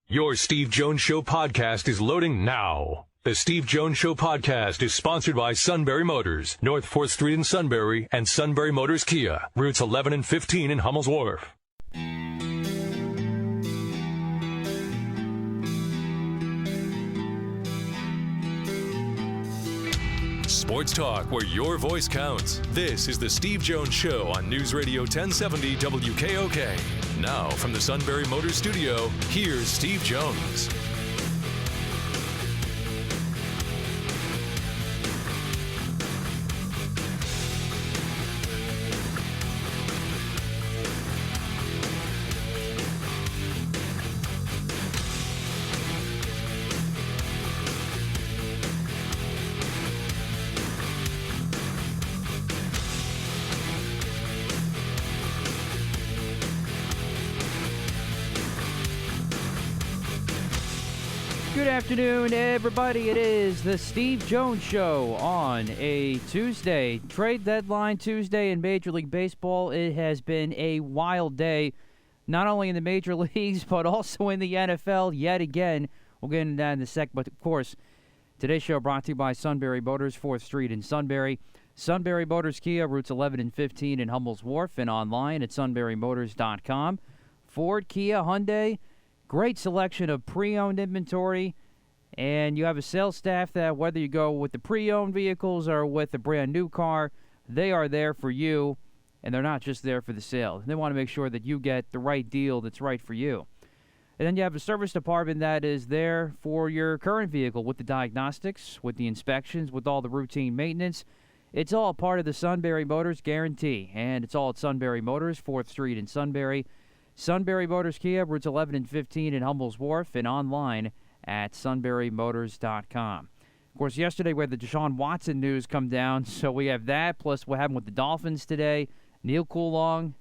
Your Steve Jones Show podcast is loading now. The Steve Jones Show podcast is sponsored by Sunbury Motors, North 4th Street in Sunbury, and Sunbury Motors Kia, routes 11 and 15 in Hummel's Wharf. Sports talk where your voice counts. This is the Steve Jones Show on News Radio 1070 WKOK. Now from the Sunbury Motors Studio, here's Steve Jones. Good afternoon, everybody. It is the Steve Jones Show on a Tuesday, Trade Deadline Tuesday in Major League Baseball. It has been a wild day, not only in the major leagues, but also in the NFL yet again. We'll get into that in a sec, but of course, today's show brought to you by Sunbury Motors, 4th Street in Sunbury. Sunbury Motors Kia, routes 11 and 15 in Hummel's Wharf, and online at sunburymotors.com. Ford, Kia, Hyundai. Great selection of pre-owned inventory, and you have a sales staff that whether you go with the pre-owned vehicles or with a brand new car, they are there for you, and they're not just there for the sale. They want to make sure that you get the right deal that's right for you. And then you have a service department that is there for your current vehicle with the diagnostics, with the inspections, with all the routine maintenance. It's all part of the Sunbury Motors guarantee, and it's all at Sunbury Motors, 4th Street in Sunbury. Sunbury Motors Kia, routes 11 and 15 in Hummel's Wharf, and online at sunburymotors.com. Of course, yesterday we had the Deshaun Watson news come down, so we have that, plus what happened with the Dolphins today. Neil Coulong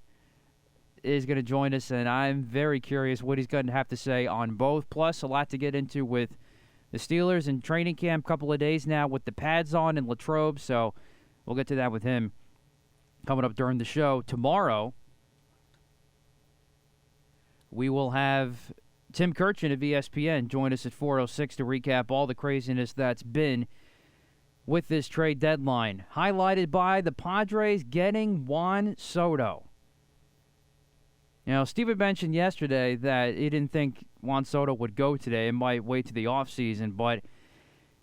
is going to join us, and I'm very curious what he's going to have to say on both, plus a lot to get into with the Steelers in training camp, a couple of days now with the pads on and Latrobe, so we'll get to that with him coming up during the show. Tomorrow, we will have Tim Kirchin of ESPN join us at 4:06 to recap all the craziness that's been with this trade deadline, highlighted by the Padres getting Juan Soto. Now, Steven mentioned yesterday that he didn't think Juan Soto would go today and might wait to the offseason, but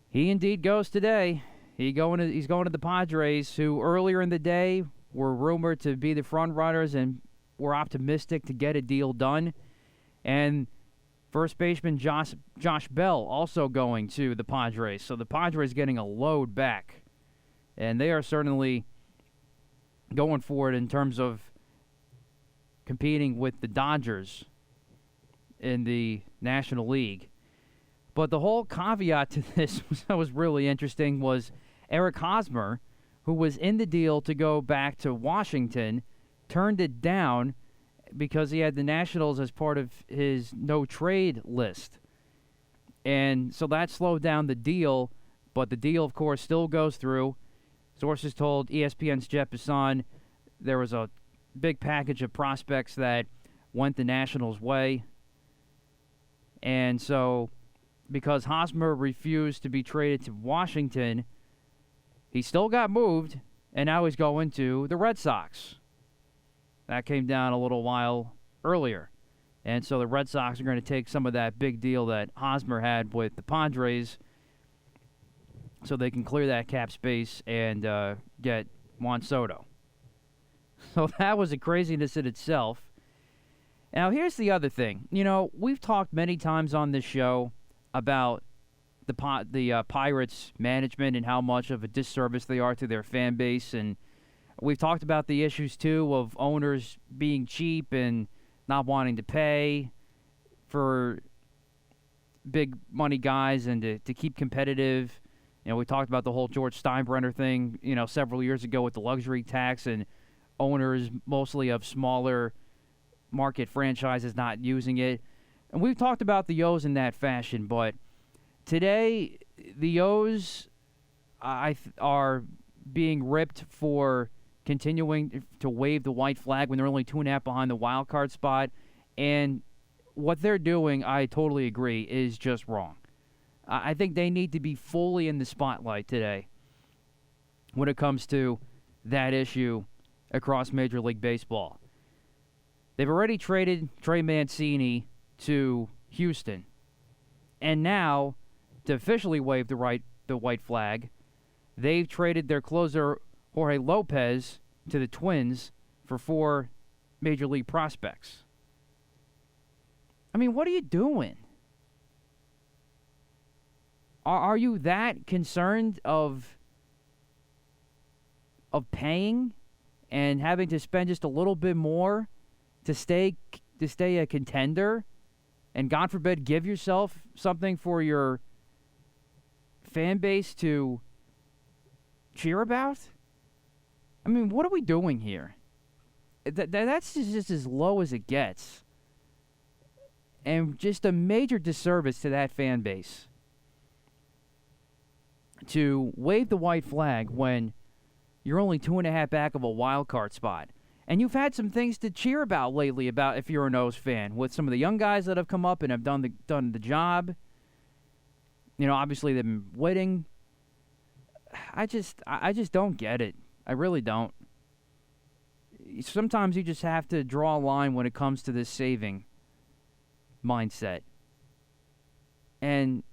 he indeed goes today. He's going to the Padres, who earlier in the day were rumored to be the front runners and were optimistic to get a deal done. And first baseman Josh Bell also going to the Padres. So the Padres getting a load back. And they are certainly going for it in terms of competing with the Dodgers in the National League. But the whole caveat to this that was really interesting was Eric Hosmer, who was in the deal to go back to Washington, turned it down because he had the Nationals as part of his no-trade list. And so that slowed down the deal, but the deal, of course, still goes through. Sources told ESPN's Jeff Passan there was a big package of prospects that went the Nationals' way. And so because Hosmer refused to be traded to Washington, he still got moved, and now he's going to the Red Sox. That came down a little while earlier. And so the Red Sox are going to take some of that big deal that Hosmer had with the Padres so they can clear that cap space and get Juan Soto. So that was a craziness in itself. Now, here's the other thing. You know, we've talked many times on this show about the Pirates management and how much of a disservice they are to their fan base, and we've talked about the issues, too, of owners being cheap and not wanting to pay for big money guys and to keep competitive. You know, we talked about the whole George Steinbrenner thing, you know, several years ago with the luxury tax and owners mostly of smaller market franchises not using it. And we've talked about the O's in that fashion, but today the O's are being ripped for continuing to wave the white flag when they're only 2.5 behind the wild card spot. And what they're doing, I totally agree, is just wrong. I think they need to be fully in the spotlight today when it comes to that issue across Major League Baseball. They've already traded Trey Mancini to Houston. And now, to officially wave the white flag, they've traded their closer, Jorge Lopez, to the Twins for 4 Major League prospects. I mean, what are you doing? Are you that concerned of paying and having to spend just a little bit more to stay a contender, and God forbid give yourself something for your fan base to cheer about? I mean, what are we doing here? That's just as low as it gets, and just a major disservice to that fan base to wave the white flag when you're only 2.5 back of a wild card spot. And you've had some things to cheer about lately, about if you're an O's fan, with some of the young guys that have come up and have done the job. You know, obviously they've been winning. I just don't get it. I really don't. Sometimes you just have to draw a line when it comes to this saving mindset. And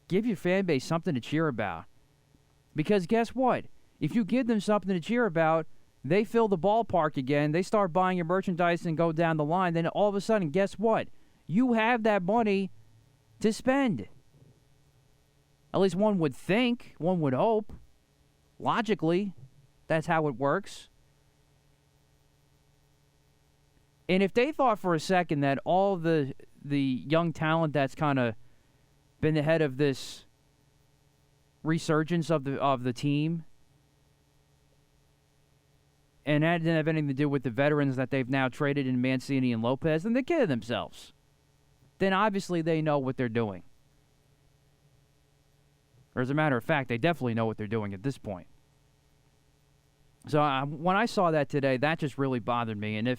give your fan base something to cheer about. Because guess what? If you give them something to cheer about, they fill the ballpark again, they start buying your merchandise and go down the line, then all of a sudden, guess what? You have that money to spend. At least one would think, one would hope. Logically, that's how it works. And if they thought for a second that all the young talent that's kind of been the head of this resurgence of the team, and that didn't have anything to do with the veterans that they've now traded in Mancini and Lopez, then they're kidding themselves. Then obviously they know what they're doing. Or as a matter of fact, they definitely know what they're doing at this point. So when I saw that today, that just really bothered me. And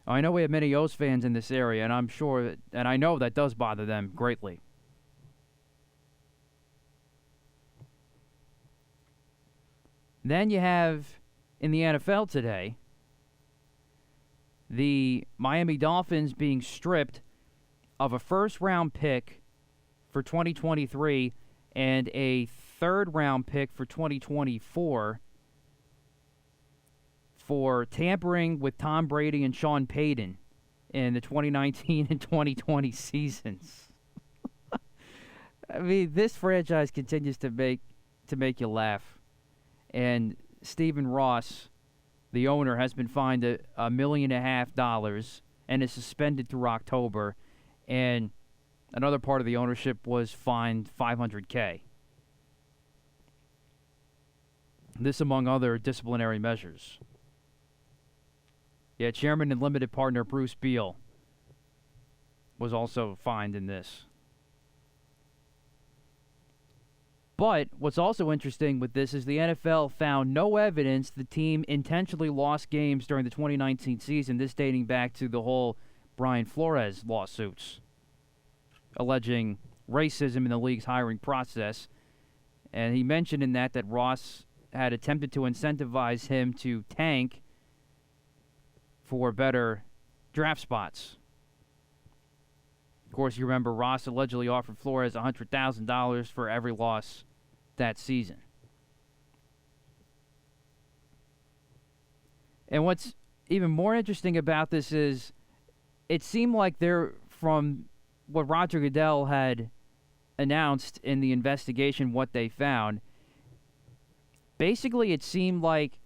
I know we have many O's fans in this area, and I'm sure, and I know that does bother them greatly. Then you have, in the NFL today, the Miami Dolphins being stripped of a first-round pick for 2023 and a third-round pick for 2024 for tampering with Tom Brady and Sean Payton in the 2019 and 2020 seasons. I mean, this franchise continues to make you laugh. And Stephen Ross, the owner, has been fined $1.5 million and is suspended through October. And another part of the ownership was fined $500K. This among other disciplinary measures. Yeah, chairman and limited partner Bruce Beal was also fined in this. But what's also interesting with this is the NFL found no evidence the team intentionally lost games during the 2019 season, this dating back to the whole Brian Flores lawsuits, alleging racism in the league's hiring process. And he mentioned in that Ross had attempted to incentivize him to tank for better draft spots. Of course, you remember Ross allegedly offered Flores $100,000 for every loss that season. And what's even more interesting about this is it seemed like from what Roger Goodell had announced in the investigation, what they found, basically it seemed like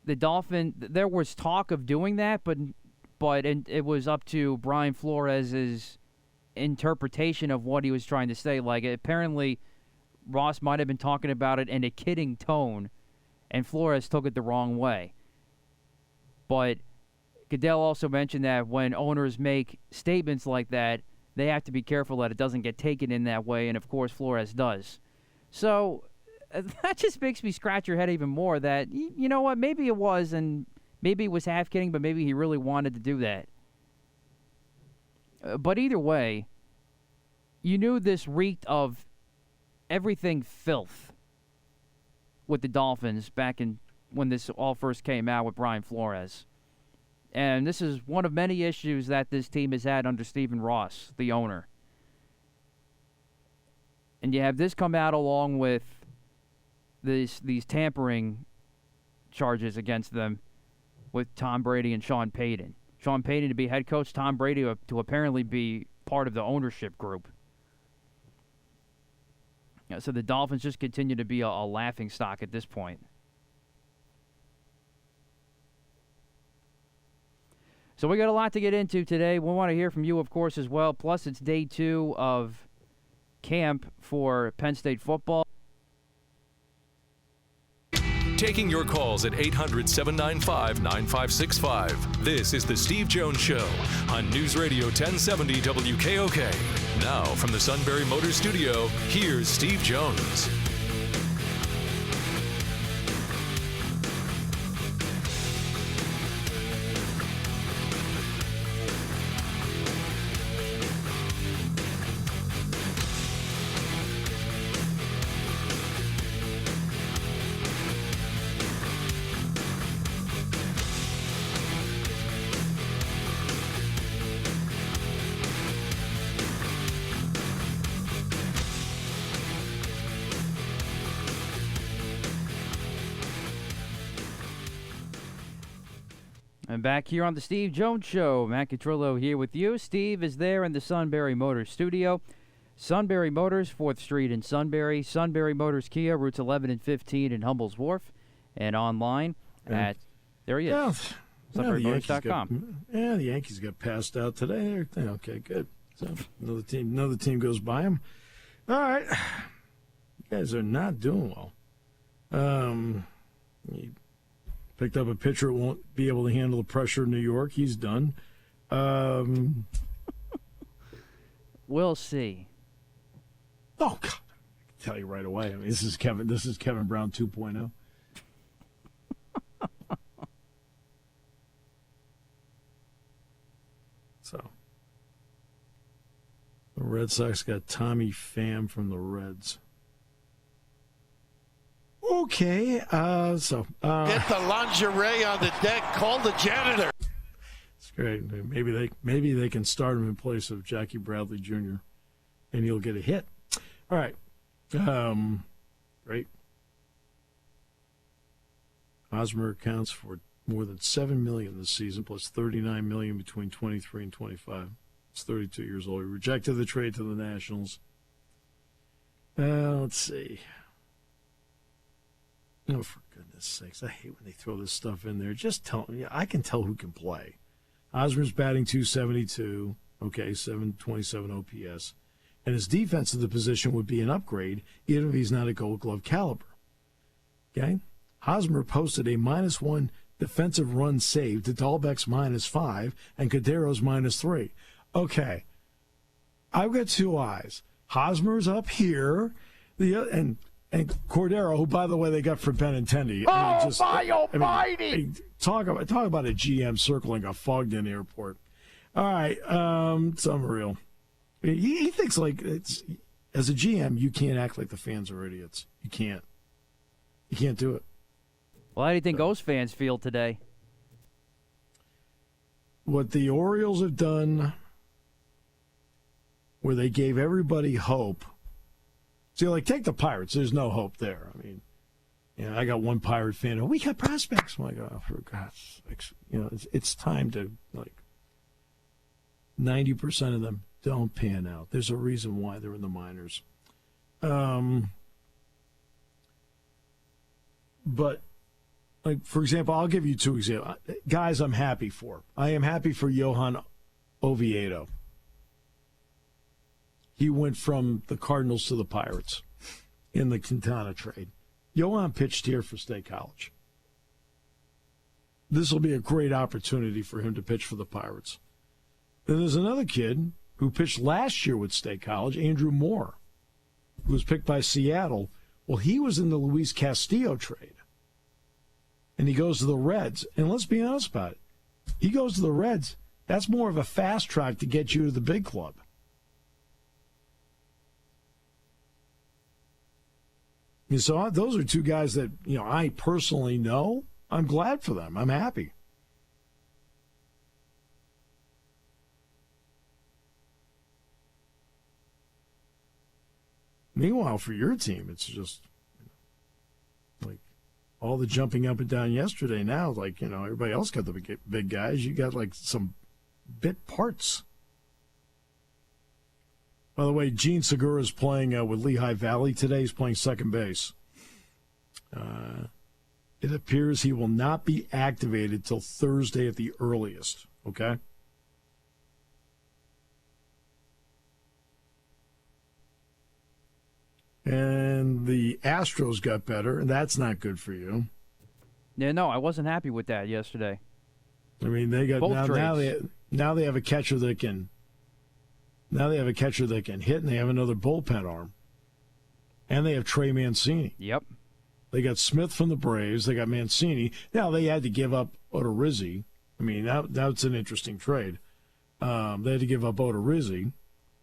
the Dolphins, there was talk of doing that, but it was up to Brian Flores' interpretation of what he was trying to say. Like, apparently Ross might have been talking about it in a kidding tone, and Flores took it the wrong way. But Goodell also mentioned that when owners make statements like that, they have to be careful that it doesn't get taken in that way, and of course Flores does. So that just makes me scratch your head even more that, you know what, maybe it was, and maybe he was half kidding, but maybe he really wanted to do that. But either way, you knew this reeked of everything filth with the Dolphins back in when this all first came out with Brian Flores. And this is one of many issues that this team has had under Stephen Ross, the owner. And you have this come out along with these tampering charges against them with Tom Brady and Sean Payton. Sean Payton to be head coach, Tom Brady to apparently be part of the ownership group. So the Dolphins just continue to be a laughingstock at this point. So we got a lot to get into today. We want to hear from you, of course, as well. Plus, it's day 2 of camp for Penn State football. Taking your calls at 800-795-9565. This is The Steve Jones Show on News Radio 1070 WKOK. Now, from the Sunbury Motors Studio, here's Steve Jones. And back here on the Steve Jones Show, Matt Catrillo here with you. Steve is there in the Sunbury Motors studio. Sunbury Motors, 4th Street in Sunbury. Sunbury Motors Kia, routes 11 and 15 in Humboldt Wharf. And online at, there he is, SunburyMotors.com. The Yankees got passed out today. Okay, good. So another team goes by them. All right. You guys are not doing well. You picked up a pitcher who won't be able to handle the pressure in New York. He's done. We'll see. Oh, God. I can tell you right away. I mean, this is Kevin Brown 2.0. So, the Red Sox got Tommy Pham from the Reds. Okay, get the lingerie on the deck. Call the janitor. It's great. Maybe they can start him in place of Jackie Bradley Jr. and he'll get a hit. All right, great. Hosmer accounts for more than $7 million this season, plus $39 million between 23 and 25. He's 32 years old. He rejected the trade to the Nationals. Let's see. Oh, for goodness sakes. I hate when they throw this stuff in there. Just tell me. I can tell who can play. Hosmer's batting .272. Okay, 727 OPS. And his defense of the position would be an upgrade, even if he's not a Gold Glove caliber. Okay? Hosmer posted a -1 defensive run save to Dahlbeck's -5 and Cadero's -3. Okay. I've got two eyes. Hosmer's up here, and Cordero, who, by the way, they got for Benintendi. Almighty! Talk about a GM circling a fogged-in airport. All right, it's unreal. He thinks like as a GM, you can't act like the fans are idiots. You can't. You can't do it. Well, how do you think those fans feel today? What the Orioles have done, where they gave everybody hope. See, like, take the Pirates. There's no hope there. I mean, I got one Pirate fan. Oh, we got prospects. I'm like, oh, for God's sakes. It's time to, 90% of them don't pan out. There's a reason why they're in the minors. But, for example, I'll give you two examples. Guys I'm happy for. I am happy for Johan Oviedo. He went from the Cardinals to the Pirates in the Quintana trade. Johan pitched here for State College. This will be a great opportunity for him to pitch for the Pirates. Then there's another kid who pitched last year with State College, Andrew Moore, who was picked by Seattle. Well, he was in the Luis Castillo trade. And he goes to the Reds. And let's be honest about it. He goes to the Reds. That's more of a fast track to get you to the big club. And so those are two guys that, I personally know. I'm glad for them. I'm happy. Meanwhile, for your team, it's just like all the jumping up and down yesterday now. Like, everybody else got the big guys. You got like some bit parts. By the way, Gene Segura is playing with Lehigh Valley today. He's playing second base. It appears he will not be activated till Thursday at the earliest. Okay? And the Astros got better, and that's not good for you. Yeah, no, I wasn't happy with that yesterday. I mean, they got Both now they have a catcher that can hit, and they have another bullpen arm, and they have Trey Mancini. Yep. They got Smith from the Braves. They got Mancini. Now they had to give up Odorizzi. I mean, that's an interesting trade. They had to give up Odorizzi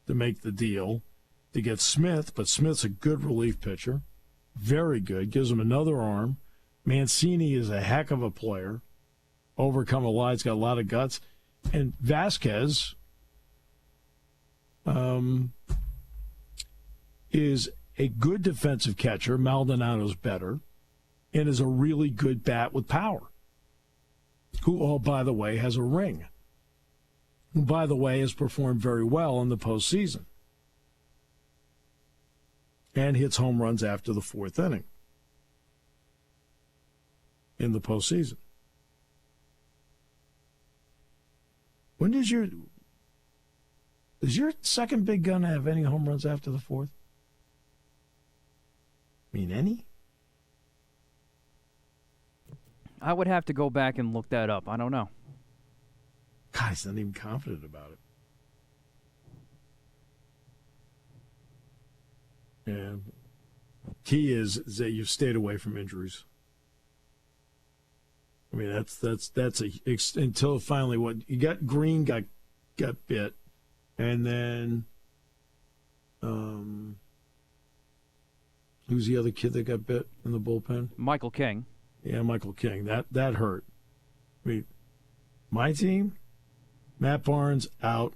to make the deal to get Smith, but Smith's a good relief pitcher, very good. Gives him another arm. Mancini is a heck of a player. Overcome a lot. He's got a lot of guts. And Vasquez is a good defensive catcher. Maldonado's better. And is a really good bat with power. Who, oh, by the way, has a ring. Who, by the way, has performed very well in the postseason. And hits home runs after the fourth inning in the postseason. When does your second big gun have any home runs after the fourth? I mean, any? I would have to go back and look that up. I don't know. God, he's not even confident about it. And key is that you've stayed away from injuries. I mean, that's until finally what you got. Green got bit, and then who's the other kid that got bit in the bullpen? Michael King. Yeah, Michael King. That hurt. I mean, my team, Matt Barnes out.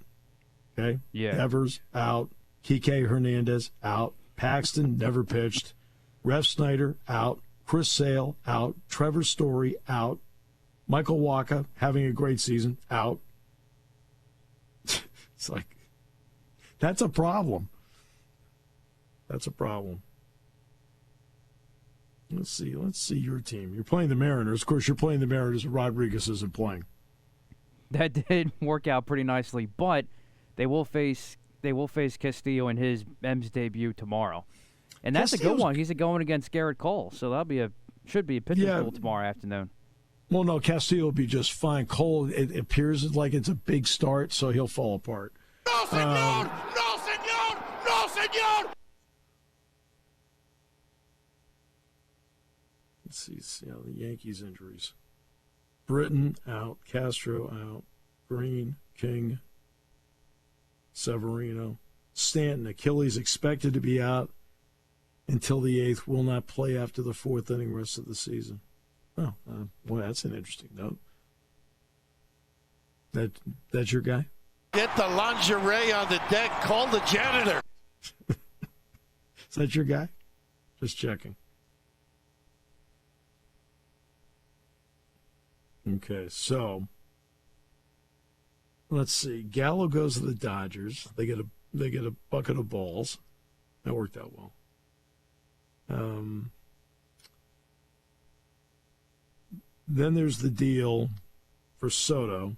Okay. Yeah. Evers out. Kike Hernandez out. Paxton never pitched. Rev Snyder out. Chris Sale out. Trevor Story out. Michael Wacha having a great season out. It's like, that's a problem. That's a problem. Let's see your team. You're playing the Mariners. Of course, you're playing the Mariners. Rodriguez isn't playing. That did work out pretty nicely, but they will face Castillo in his M's debut tomorrow, and that's a good one. He's going against Garrett Cole, so should be a pitcher's duel tomorrow afternoon. Well, no, Castillo will be just fine. Cole, it appears like it's a big start, so he'll fall apart. No, senor! No, senor! No, senor! Let's see the Yankees injuries. Britton out, Castro out, Green, King, Severino, Stanton, Achilles expected to be out until the 8th, will not play after the 4th inning rest of the season. Oh, boy, that's an interesting note. That's your guy? Get the lingerie on the deck. Call the janitor. Is that your guy? Just checking. Okay, so let's see. Gallo goes to the Dodgers. They get a bucket of balls. That worked out well. Then there's the deal for Soto.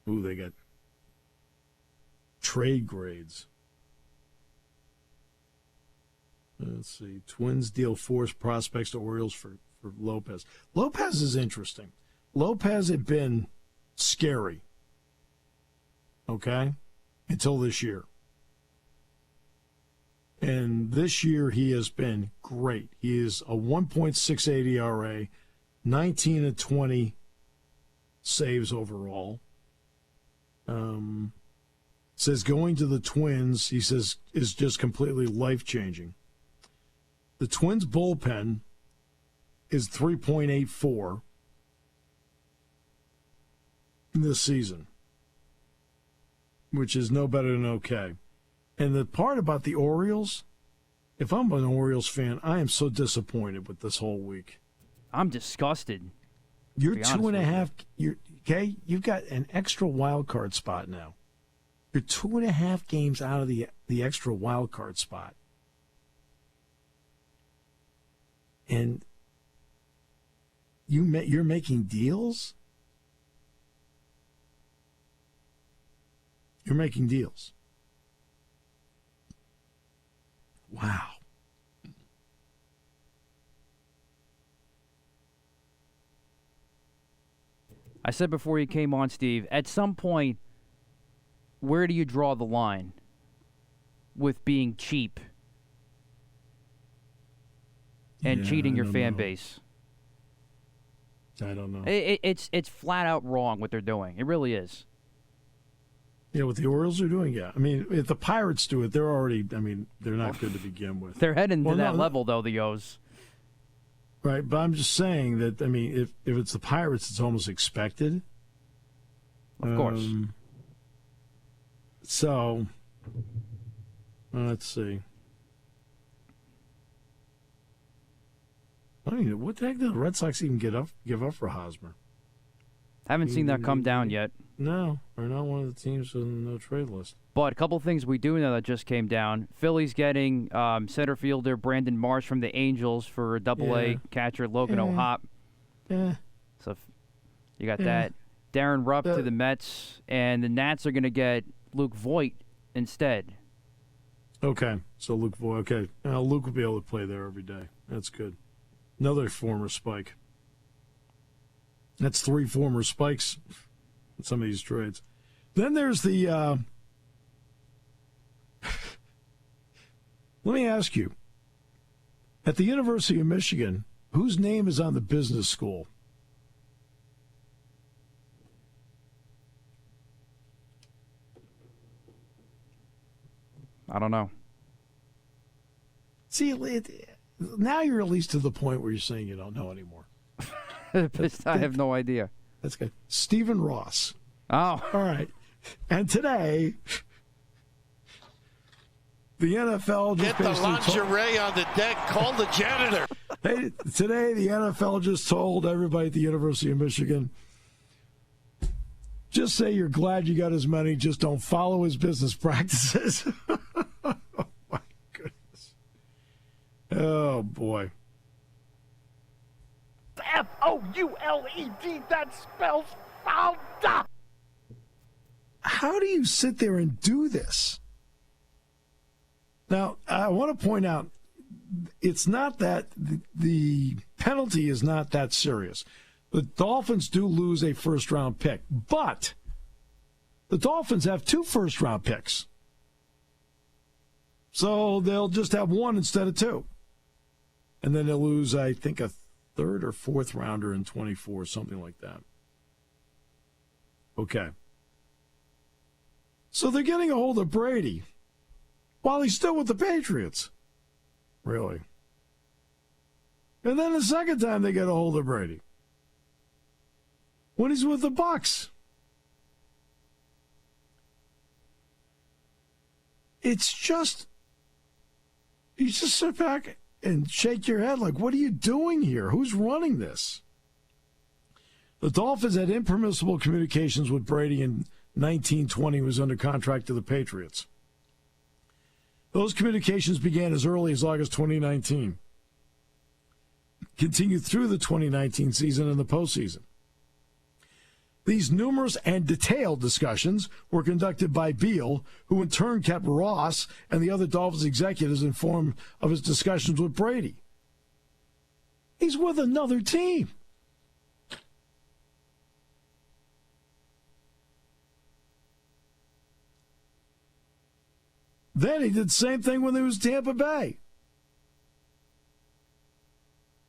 Ooh, they got trade grades. Let's see. Twins deal force prospects to Orioles for Lopez. Lopez is interesting. Lopez had been scary, okay, until this year. And this year he has been great. He is a 1.68 ERA, 19 and 20 saves overall. Says going to the Twins, he says, is just completely life-changing. The Twins' bullpen is 3.84 this season, which is no better than okay. And the part about the Orioles, if I'm an Orioles fan, I am so disappointed with this whole week. I'm disgusted. You're 2.5. Okay, you've got an extra wild card spot now. You're 2.5 games out of the extra wild card spot, and you're making deals. You're making deals. Wow. I said before you came on, Steve, at some point, where do you draw the line with being cheap and cheating your fan base? I don't know. It's flat out wrong what they're doing. It really is. Yeah, what the Orioles are doing, yeah. I mean, if the Pirates do it, they're already, they're not good to begin with. They're heading to that level, though, the O's. Right, but I'm just saying that, if it's the Pirates, it's almost expected. Of course. So, let's see. I mean, what the heck did the Red Sox even give up for Hosmer? Haven't seen that come down yet. No, they're not one of the teams on the no-trade list. But a couple things we do know that just came down. Philly's getting center fielder Brandon Marsh from the Angels for Double-A catcher Logan O'Hoppe. Yeah. So you got that. Darren Rupp to the Mets, and the Nats are going to get Luke Voigt instead. Okay, so Luke Voigt. Okay, Luke will be able to play there every day. That's good. Another former Spike. That's 3 former Spikes in some of these trades. Then there's the... Let me ask you. At the University of Michigan, whose name is on the business school? I don't know. See, now you're at least to the point where you're saying you don't know anymore. I have no idea. That's good. Stephen Ross. Oh. All right. And today, the NFL just get the lingerie on the deck. Call the janitor. Hey, today, the NFL just told everybody at the University of Michigan, just say you're glad you got his money. Just don't follow his business practices. Oh, my goodness. Oh, boy. Fouled. That spells fouled. How do you sit there and do this? Now, I want to point out, it's not that the penalty is not that serious. The Dolphins do lose a first-round pick, but the Dolphins have 2 first-round picks. So they'll just have 1 instead of 2. And then they'll lose, I think, a 3rd or 4th rounder in 24, something like that. Okay. So they're getting a hold of Brady while he's still with the Patriots. Really? And then the second time they get a hold of Brady, when he's with the Bucs. It's just, you just sit back and shake your head like, what are you doing here? Who's running this? The Dolphins had impermissible communications with Brady in 1920 was under contract to the Patriots. Those communications began as early as August 2019, continued through the 2019 season and the postseason. These numerous and detailed discussions were conducted by Beal, who in turn kept Ross and the other Dolphins executives informed of his discussions with Brady. He's with another team. Then he did the same thing when he was Tampa Bay.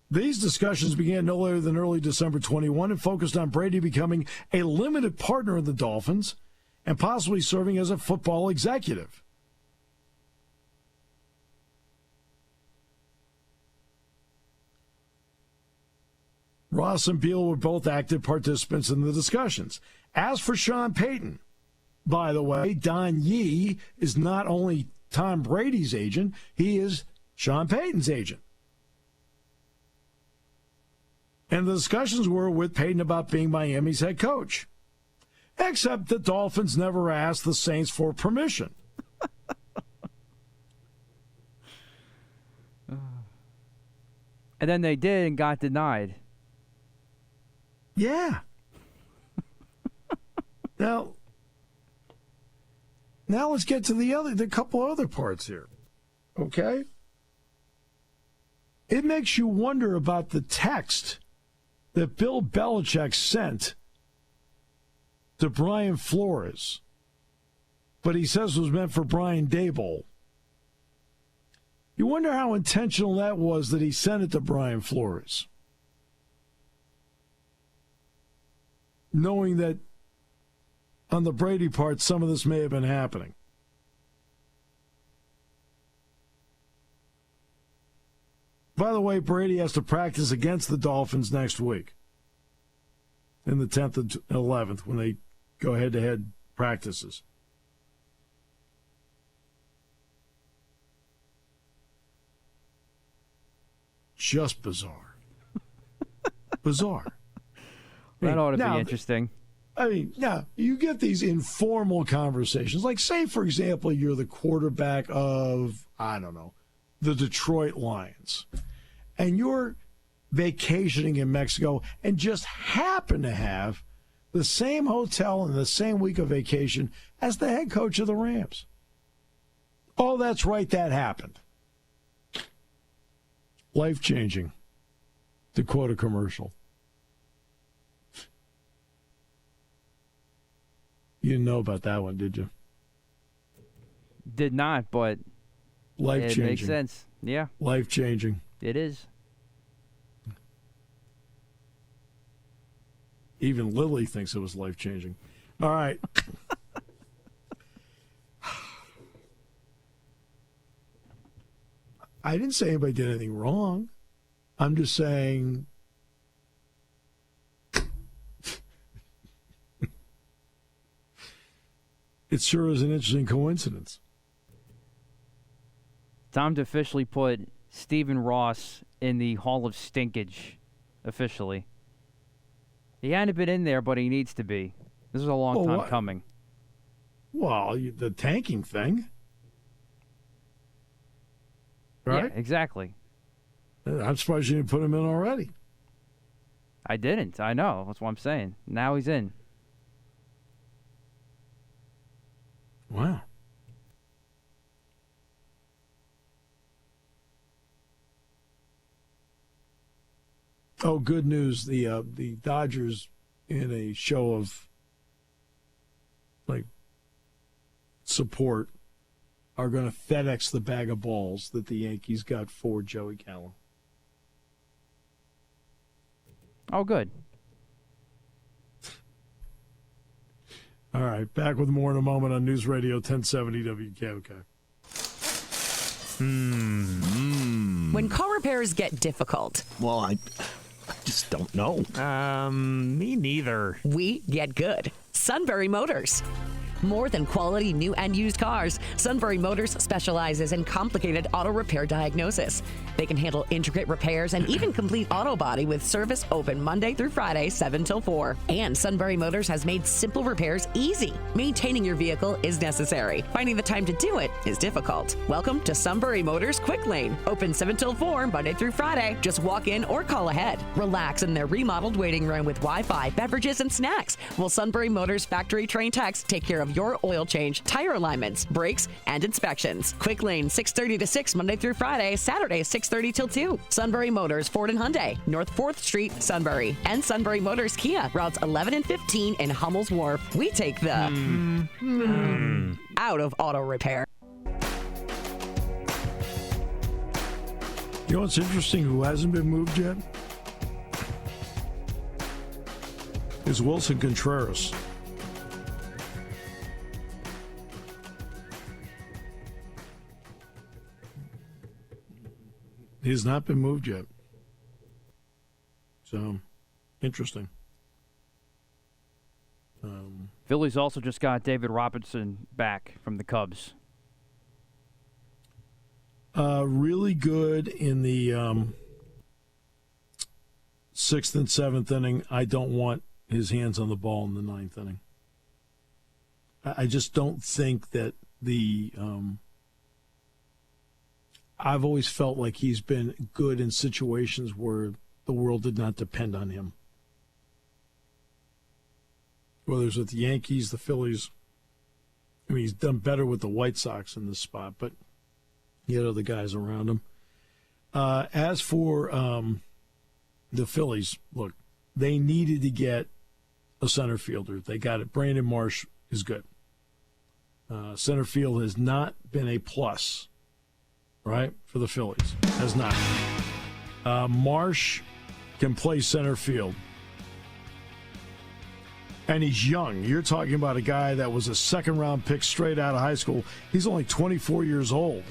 These discussions began no later than early December 21 and focused on Brady becoming a limited partner in the Dolphins and possibly serving as a football executive. Ross and Beal were both active participants in the discussions. As for Sean Payton, by the way, Don Yee is not only Tom Brady's agent, he is Sean Payton's agent. And the discussions were with Payton about being Miami's head coach. Except the Dolphins never asked the Saints for permission. And then they did and got denied. Yeah. Now let's get to the couple other parts here. Okay? It makes you wonder about the text that Bill Belichick sent to Brian Flores, but he says was meant for Brian Daboll. You wonder how intentional that was that he sent it to Brian Flores, knowing that on the Brady part, some of this may have been happening. By the way, Brady has to practice against the Dolphins next week in the 10th and 11th when they go head-to-head practices. Just bizarre. Bizarre. That ought to be interesting. I mean, now, you get these informal conversations. Like, say, for example, you're the quarterback of, I don't know, the Detroit Lions, and you're vacationing in Mexico and just happen to have the same hotel and the same week of vacation as the head coach of the Rams. Oh, that's right, that happened. Life-changing, to quote a commercial. You didn't know about that one, did you? Did not, but life-changing. It makes sense. Yeah. Life-changing. It is. Even Lily thinks it was life-changing. All right. I didn't say anybody did anything wrong. I'm just saying it sure is an interesting coincidence. Time to officially put Stephen Ross in the Hall of Stinkage, officially. He hadn't been in there, but he needs to be. This is a long time coming. Well, the tanking thing. Right? Yeah, exactly. I'm surprised you didn't put him in already. I didn't. I know. That's what I'm saying. Now he's in. Wow. Oh, good news. The Dodgers, in a show of support, are going to FedEx the bag of balls that the Yankees got for Joey Callum. Oh, good. All right, back with more in a moment on News Radio 1070 WKOK. When car repairs get difficult. Well, I just don't know. Me neither. We get good. Sunbury Motors. More than quality new and used cars, Sunbury Motors specializes in complicated auto repair diagnosis. They can handle intricate repairs and even complete auto body with service open Monday through Friday, 7 till 4. And Sunbury Motors has made simple repairs easy. Maintaining your vehicle is necessary. Finding the time to do it is difficult. Welcome to Sunbury Motors Quick Lane. Open 7 till 4, Monday through Friday. Just walk in or call ahead. Relax in their remodeled waiting room with Wi-Fi, beverages, and snacks. While Sunbury Motors factory-trained techs take care of your oil change, tire alignments, brakes, and inspections. Quick Lane, 6:30 to 6, Monday through Friday, Saturday, 6:30 till 2. Sunbury Motors, Ford and Hyundai, North 4th Street, Sunbury. And Sunbury Motors Kia, routes 11 and 15 in Hummel's Wharf. We take the out of auto repair. You know what's interesting, who hasn't been moved yet? Is Wilson Contreras. He has not been moved yet. So, interesting. Phillies also just got David Robertson back from the Cubs. Really good in the 6th and 7th inning. I don't want his hands on the ball in the 9th inning. I just don't think that I've always felt like he's been good in situations where the world did not depend on him. Whether it's with the Yankees, the Phillies. I mean, he's done better with the White Sox in this spot, but he had other guys around him. As for the Phillies, look, they needed to get a center fielder. They got it. Brandon Marsh is good. Center field has not been a plus, right, for the Phillies. Has not. Marsh can play center field. And he's young. You're talking about a guy that was a second-round pick straight out of high school. He's only 24 years old.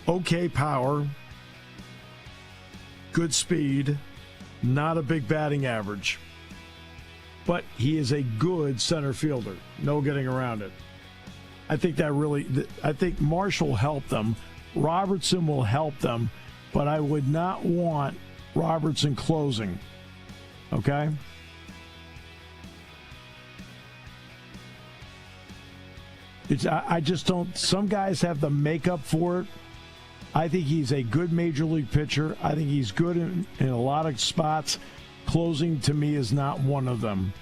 Okay power, good speed, not a big batting average. But he is a good center fielder. No getting around it. I think Marsh will help them. Robertson will help them. But I would not want Robertson closing. Okay? I just don't. Some guys have the makeup for it. I think he's a good major league pitcher. I think he's good in a lot of spots. Closing, to me, is not one of them.